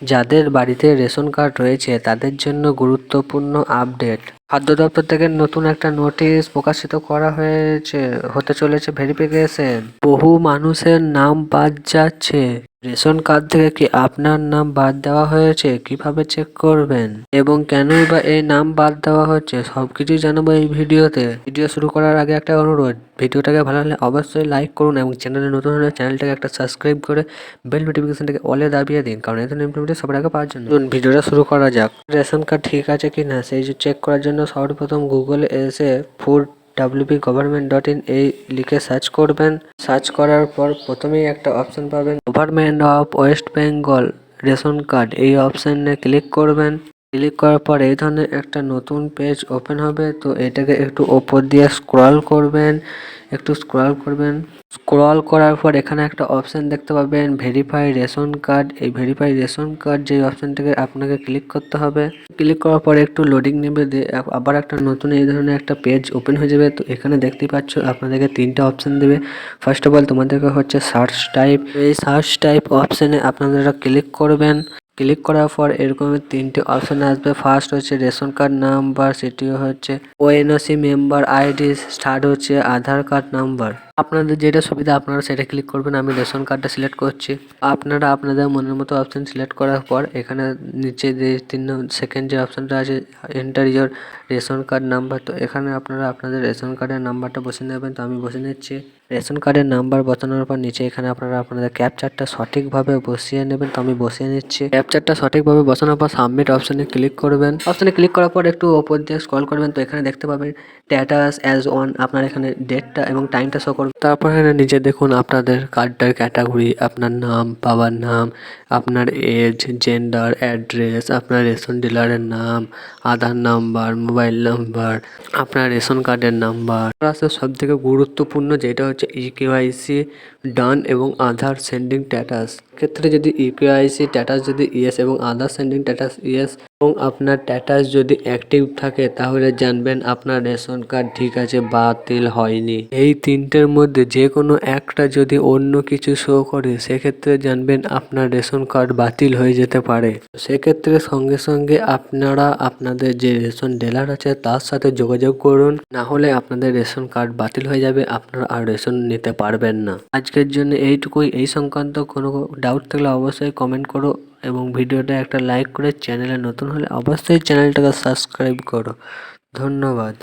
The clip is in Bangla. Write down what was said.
যাদের বাড়িতে রেশন কার্ড রয়েছে তাদের জন্য গুরুত্বপূর্ণ আপডেট। খাদ্য দপ্তর থেকে নতুন একটা নোটিশ প্রকাশিত করা হতে চলেছে ভেরিফিকেশন। বহু মানুষের নাম বাদ যাচ্ছে। রেশন কার্ড থেকে কি আপনার নাম বাদ দেওয়া হয়েছে, কিভাবে চেক করবেন এবং কেনই বা এই নাম বাদ দেওয়া হচ্ছে সবকিছুই জানাবো এই ভিডিওতে। ভিডিও শুরু করার আগে একটা অনুরোধ, ভিডিওটাকে ভালো লাগলে অবশ্যই লাইক করুন এবং চ্যানেলে নতুন হলে চ্যানেলটাকে একটা সাবস্ক্রাইব করে বেল নোটিফিকেশনটাকে অলে দাবিয়ে দিন, কারণ এই ধরনের ইনফরমেশন সবার আগে পাওয়ার জন্য। ভিডিওটা শুরু করা যাক। রেশন কার্ড ঠিক আছে কি না সেই চেক করার জন্য সর্বপ্রথম গুগলে এসে ফুড wp.government.in এই লিখে সার্চ করবেন। সার্চ করার পর প্রথমেই একটা অপশন পাবেন government of West Bengal ration card, এই অপশানে ক্লিক করবেন। ক্লিক করার পর এই ধরনের একটা নতুন পেজ ওপেন হবে। তো এটাকে একটু ওপর দিয়ে স্ক্রল করবেন। স্ক্রল করার পর এখানে একটা অপশান দেখতে পাবেন ভেরিফাই রেশন কার্ড। এই ভেরিফাই রেশন কার্ড যে অপশানটাকে আপনাকে ক্লিক করতে হবে। ক্লিক করার পর একটু লোডিং নেবে, আবার একটা নতুন এই ধরনের একটা পেজ ওপেন হয়ে যাবে। তো এখানে দেখতেই পাচ্ছ আপনাদেরকে তিনটা অপশান দেবে। ফার্স্ট অফ অল তোমাদেরকে হচ্ছে সার্চ টাইপ, এই সার্চ টাইপ অপশানে আপনারা ক্লিক করবেন। ক্লিক করার পর এরকম তিনটে অপশান আসবে। ফার্স্ট হচ্ছে রেশন কার্ড নাম্বার, সেটিও হচ্ছে ওএনওসি মেম্বার আইডি, থার্ড হচ্ছে আধার কার্ড নাম্বার। আপনাদের যেটা সুবিধা আপনারা সেটা ক্লিক করবেন। আমি রেশন কার্ডটা সিলেক্ট করছি। আপনারা আপনাদের মনের মতো অপশান সিলেক্ট করার পর এখানে নিচে যে সেকেন্ড যে অপশানটা আছে enter your ration card number, তো এখানে আপনারা আপনাদের রেশন কার্ডের নাম্বারটা বসে নেবেন। তো আমি বসে নিচ্ছি। রেশন কার্ডের নাম্বার বসানোর পর নিচে এখানে আপনারা আপনাদের ক্যাপচারটা সঠিকভাবে বসিয়ে নেবেন। তো আমি বসিয়ে নিচ্ছি। ক্যাপচারটা সঠিকভাবে বসানোর পর সাবমিট অপশানে ক্লিক করবেন। অপশানে ক্লিক করার পর একটু ওপর দিয়ে স্ক্রল করবেন। তো এখানে দেখতে পাবেন স্ট্যাটাস অ্যাজ অন, আপনার এখানে ডেটটা এবং টাইমটা শো করবে। তারপর এখানে নিচে দেখুন আপনাদের কার্ডটার ক্যাটাগরি, আপনার নাম, বাবার নাম, আপনার এজ, জেন্ডার, অ্যাড্রেস, আপনার রেশন ডিলারের নাম, আধার নাম্বার, মোবাইল নাম্বার, আপনার রেশন কার্ডের নাম্বার। সব থেকে গুরুত্বপূর্ণ যেটা হচ্ছে ইকেওয়াইসি ডান এবং আধার সেন্ডিং স্ট্যাটাস। ক্ষেত্রে যদি ইকেওয়াইসি স্ট্যাটাস যদি ইয়েস এবং আধার সেন্ডিং স্ট্যাটাস ইয়েস এবং আপনার স্ট্যাটাস যদি অ্যাক্টিভ থাকে তাহলে জানবেন আপনার রেশন কার্ড ঠিক আছে, বাতিল হয়নি। এই তিনটের মধ্যে যে কোনো একটা যদি অন্য কিছু শো করে সেক্ষেত্রে জানবেন আপনার রেশন কার্ড বাতিল হয়ে যেতে পারে। সেক্ষেত্রে সঙ্গে সঙ্গে আপনারা আপনাদের যে রেশন ডিলার আছে তার সাথে যোগাযোগ করুন, না হলে আপনাদের রেশন কার্ড বাতিল হয়ে যাবে, আপনারা আর রেশন নিতে পারবেন না। আজকের জন্য এইটুকুই। এই সংক্রান্ত কোনো ডাউট থাকলে অবশ্যই কমেন্ট করো এবং ভিডিওটা একটা লাইক করে চ্যানেলে নতুন হলে অবশ্যই চ্যানেলটাকে সাবস্ক্রাইব করো। ধন্যবাদ।